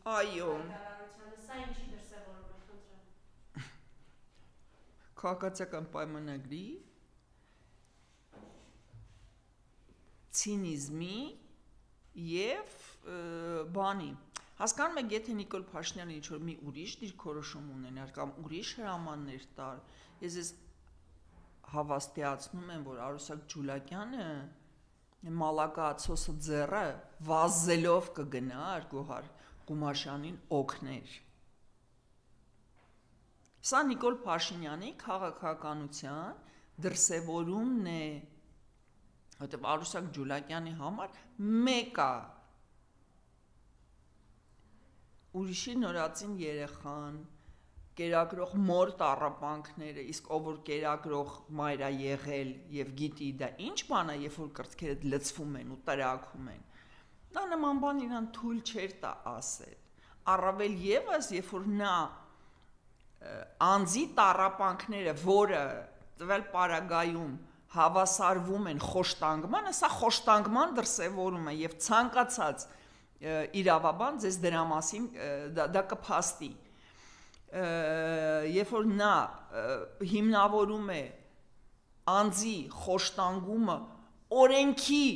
Այո։ Սա ինչի դրսևորում է, խնդրեմ։ Քաղաքացիական պայմանագրի ցինիզմի եւ բանի։ Հասկանում եք, եթե Նիկոլ Փաշինյանը ինչ-որ մի ուրիշ դիրքորոշում ունենար կամ ուրիշ հրամաններ տար, ես հավաստիացնում եմ, որ Արուսակ Ջուլակյանը մալակացոսը ձեռը վազելով կգնար Գոհար Ղումաշյանին օգներ։ Սա Նիկոլ Փաշինյանի քաղաքականության դրսևորումն է, որտեղ Արուսակ Ջուլակյանի համար մեկ է ուրիշի նորածին երեխան, կերակրող մոր տառապանքները, իսկ ով որ կերակրող մայր է եղել եւ գիտի դա ինչ բան է, երբ որ կրծքերը լցվում են ու տրակում են, նա նման բան իրան թույլ չէր տա ասել։ Առավել եւս, երբ որ նա անձի տառապանքները, որը տվյալ պարագայում հավասարվում են խոշտանգմանը, սա խոշտանգման դրսևորում է եւ ցանկացած իրավաբան ձեզ դրա մասին դա կփաստի։ Երբ որ նա հիմնավորում է անձի խոշտանգումը օրենքի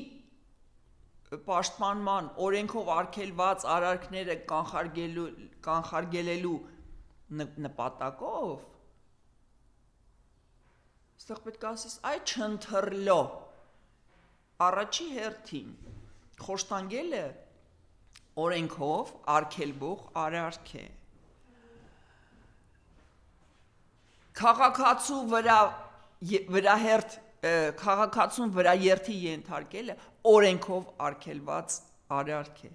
պաշտպանման, օրենքով արգելված արարքները կանխարգելելու նպատակով, այստեղ պետք է ասես, այ չընթրլո, առաջի հերթին խոշտանգելը օրենքով արգելվող արարք է։ Քաղաքացուն վրա երթի ենթարկելը օրենքով արգելված արարք է։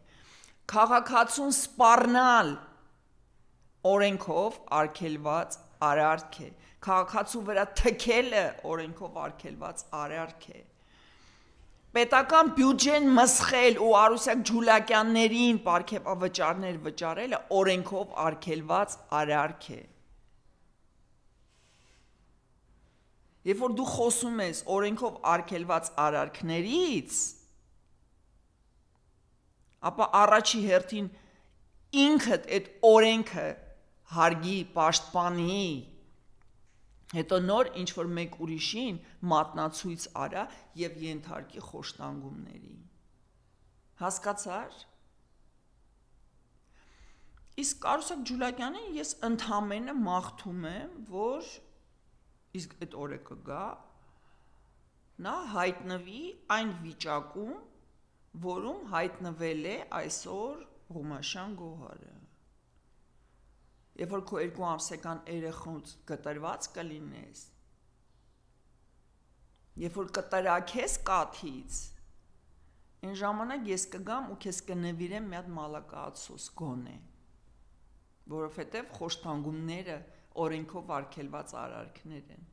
Քաղաքացուն սպառնալ օրենքով արգելված արարք է։ Քաղաքացու վրա թքելը օրենքով արգելված արարք է։ Պետական բյուջեն մսխել ու Արուսակ Ջուլակյաններին պարգևավճարներ վճարելը օրենքով արգելված արարք է։ Երբ որ դու խոսում ես օրենքով արգելված արարքներից, ապա առաջի հերթին ինքդ այդ օրենքը հարգի, պաշտպանի, հետո նոր ինչ-որ մեկ ուրիշին մատնացույց արա եւ ենթարկի խոշտանգումների։ Հասկացա՞ր։ Իսկ Արուսակ Ջուլակյանին ես ընդամենը մաղթում եմ, որ իսկ այդ օրը կգա, նա հայտնվի այն վիճակում, որում հայտնվել է այսօր Ղումաշյան Գոհարը։ Երբ որ քո 2 ամսական երեխուց կտրված կլինես, երբ որ կտրակես կաթից, այն ժամանակ ես կգամ ու քեզ կնվիրեմ մի հատ մալակացոս գոնե, որովհետև խոշտանգումները օրենքով արգելված արարքներ են։